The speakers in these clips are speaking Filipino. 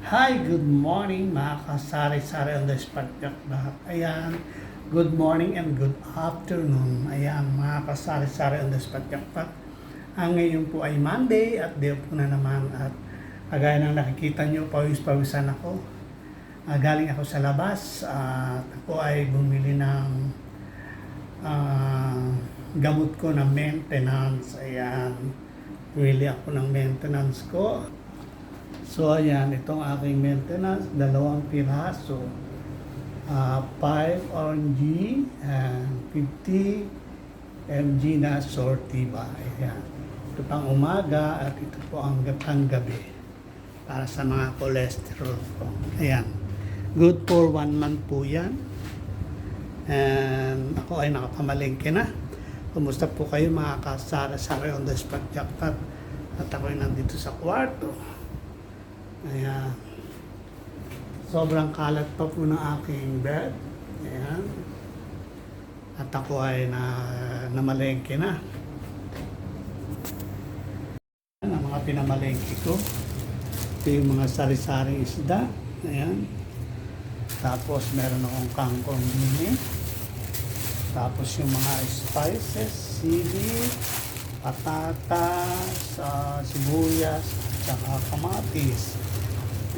Hi, good morning mga kasari-sari on the spot lahat. Ayan, good morning and good afternoon. Ayan, mga kasari-sari on the spot jackpot. Ang ngayon po ay Monday at day po na naman at kagaya ng nakikita nyo, pawis-pawisan ako. Galing ako sa labas at ako ay bumili ng gamot ko na maintenance. Ayan, bumili ako ng maintenance ko. So ayan, itong aking maintenance, 2 piraso. 5 RMG and 50 mg na Sortiba. Ayan. Ito pang umaga at ito po ang gabi para sa mga cholesterol ko. Ayan. Good for 1 month po yan. And ako ay nakapamalengke na. Kumusta po kayo mga kasara-sara on the spot jackpot? At ako ay nandito sa kwarto. Ayan. Sobrang kalat pa po ng aking bed. Ayan. At ako ay namalengke na. Ayan, ang mga pinamalengke ko. Ito yung mga sari-saring isda. Ayan. Tapos meron akong kangkong din. Tapos yung mga spices, sili, patatas, sibuyas, tsaka kamatis.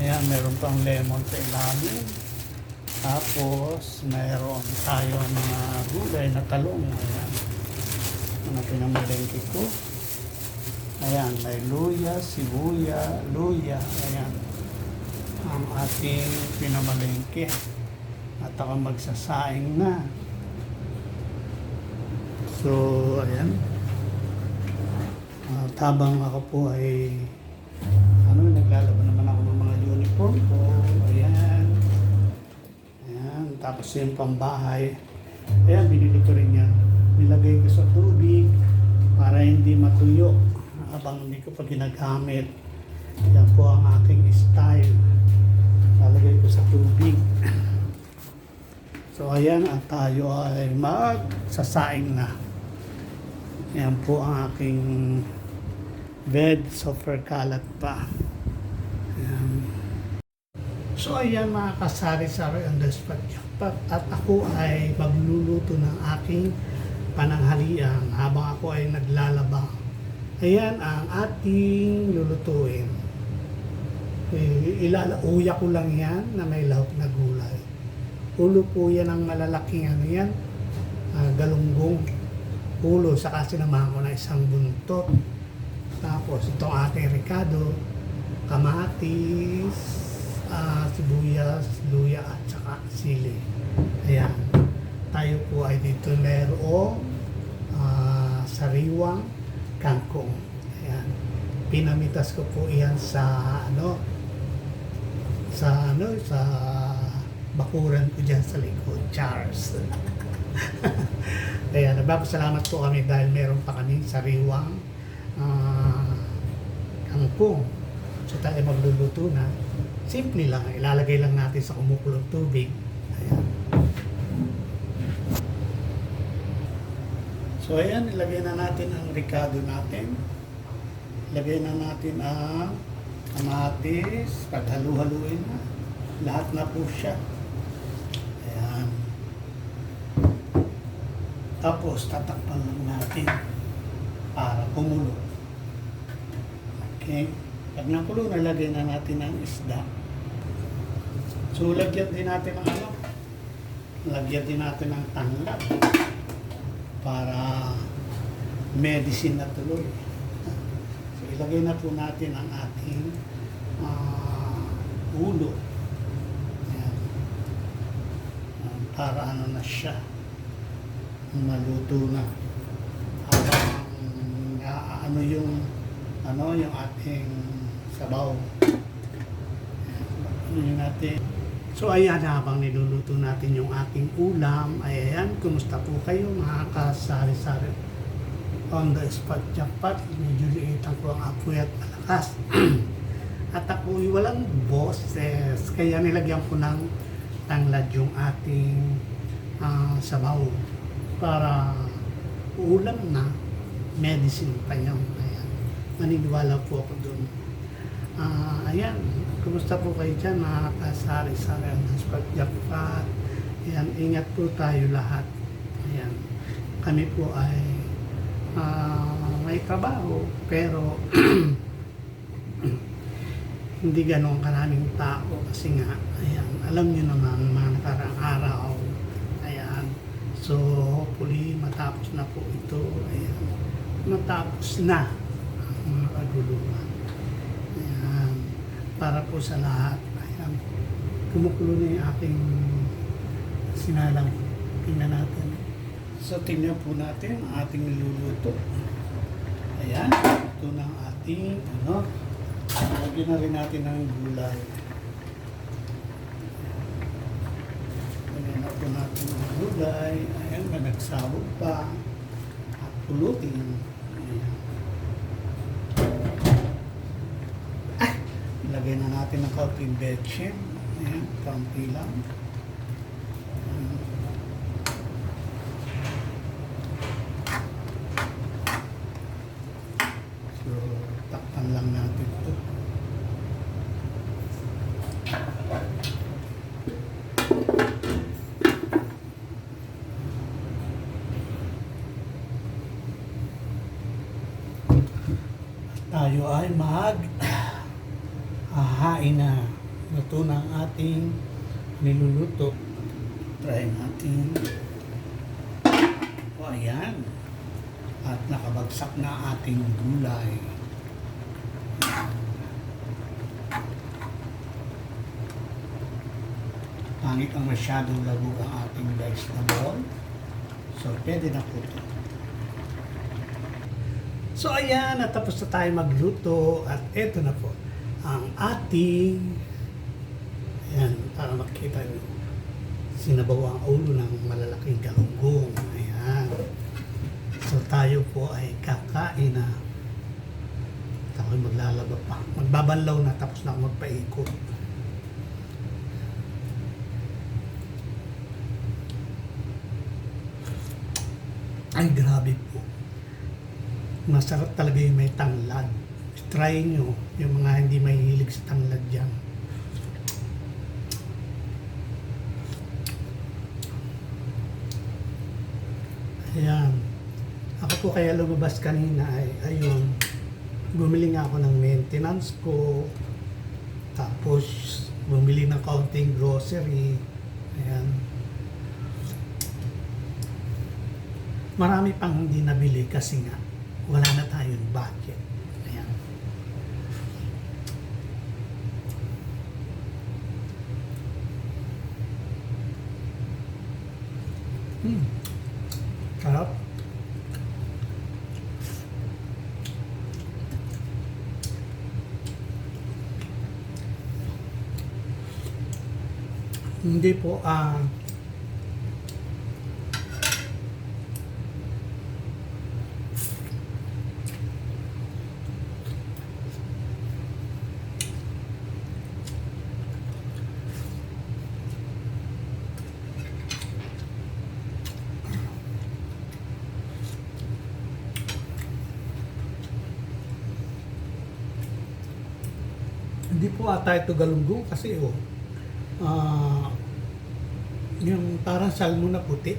Ayan, meron pang lemon sa ilalim. Tapos, meron tayo mga gulay na talong. Ayan. Mga pinamalengke ko. Ayan, may luya, sibuya, luya. Ayan. Ang ating pinamalengke. At ako magsasaing na. So, ayan. Habang ako po ay naglalaban naman ako ng mga uniform ko. Ayan. Ayan. Tapos yung pambahay. Ayan, binili ko rin yan. Nilagay ko sa tubig para hindi matuyo habang hindi ko pa ginagamit. Yan po ang aking style. Lalagay ko sa tubig. So ayan, at tayo ay magsasaing na. Yan po ang aking bed, super kalat pa. Ayan. So ayan mga kasari-sari on the spot jackpot. At ako ay magluluto ng aking pananghalian habang ako ay naglalaba. Ayan ang ating lulutuin. Uya ko lang yan na may lahok na gulay. Ulo po yan ang malalaking yan, galunggong. Ulo, saka sinamahan ko na isang buntot. Tapos itong ating ricado, kamatis, sibuyas, luya at saka sili. Ayan. Tayo po ay dito merong sariwang kangkong. Ayan. Pinamitas ko po iyan sa sa bakuran ko dyan sa likod. Charles. Kaya nagpapasalamat po kami dahil meron pa kami sariwang kangkong. So tayo magluluto na. Simple lang. Ilalagay lang natin sa kumukulong tubig. Ayan. So ayan, ilagay na natin ang ricado natin. Ilagay na natin ang kamatis. Paghalu-haluin na. Lahat na po siya. Ayan. Tapos tatakpan lang natin para kumulo. Okay. Pag nakulo, nalagay na natin ang isda. So, lagyan din natin ng lagyan din natin ng tanglad para medicine na tuloy. So, ilagay na po natin ang ating ulo. Ayan. Para na siya. Maluto na. Habang yung ating sabaw. Ayan natin. So ayan, habang niluluto natin yung ating ulam, ayan, kumusta po kayo mga kasari-sari on the spot jackpot. Medyo liitan ko ang apoy at malakas. At ako'y walang boses, kaya nilagyan ko ng tanglad yung ating sabaw para ulam na medicine pa yun. Ayan. Maniniwala po ako doon. Ayan, kumusta po kayo dyan mga kasari-sari ng Spark Jackpot? Ayan, ingat po tayo lahat. Ayan, kami po ay may trabaho pero hindi ganun karaming tao kasi nga, ayan, alam niyo naman mga nakaraang araw, ayan, so hopefully matapos na po ito, ayan, matapos na ang mga kaguluhan. Ayan, para po sa lahat, ayan, kumukulo na yung aking sinalang. Tingnan natin. So, tingnan po natin ang ating niluluto. Ayan, ito na ang ating, lagyan na rin natin ng gulay. Lagyan na po natin ng gulay. Ayan, nagsabog pa. At pulutin. Ayan. Lagyan na natin ng kaunting betchin. Ayan, kaunti lang. So, takpan lang natin ito. Tayo ay hahain na. Ito na ang ating niluluto. Try natin. O, ayan. At nakabagsak na ating gulay. Pangit ang masyadong labog ang ating vegetable. So, pwede na po ito. So, ayan. Natapos na tayo magluto. At eto na po ang ating, ayan, para makita nyo, sinabaw ang ulo ng malalaking galunggong. Ayan. So, tayo po ay kakain na. Ako maglalaba pa. Magbabanlaw na tapos na ako magpaikot. Ay, grabe po. Masarap talaga yung may tanglad. Try nyo yung mga hindi mahilig sa tanglad dyan. Ayan. Ako po kaya lumabas kanina ay, ayun, bumili nga ako ng maintenance ko. Tapos, bumili ng kaunting grocery. Ayan. Marami pang hindi nabili kasi nga, wala na tayong budget. Ayan. Sarap. Hindi po, hindi po ata ito galunggong kasi yung parang salmon na puti.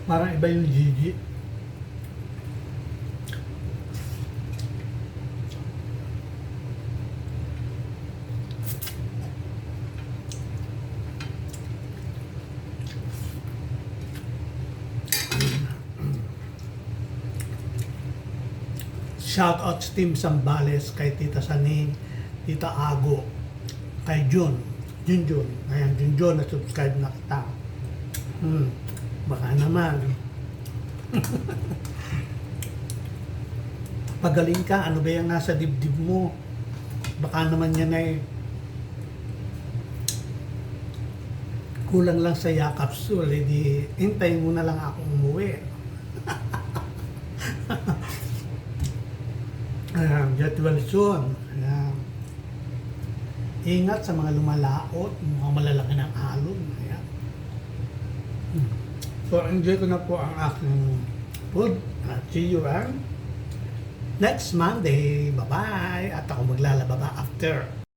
Parang iba yung Gigi. Shout out sa Team Sambales, kay Tita Saning, Tita Ago, kay Jun. Ayan, Jun, na-subscribe na kita. Baka naman. Pagaling ka, ano ba yung nasa dibdib mo? Baka naman yan ay kulang lang sa yakapsul, di hintayin mo na lang akong umuwi. Get well soon. Ingat sa mga lumalaot, mga malalaki ng alon. Ayan. So, enjoy ko na po ang aking food. At see you next Monday. Bye-bye. At ako maglalaba ba after.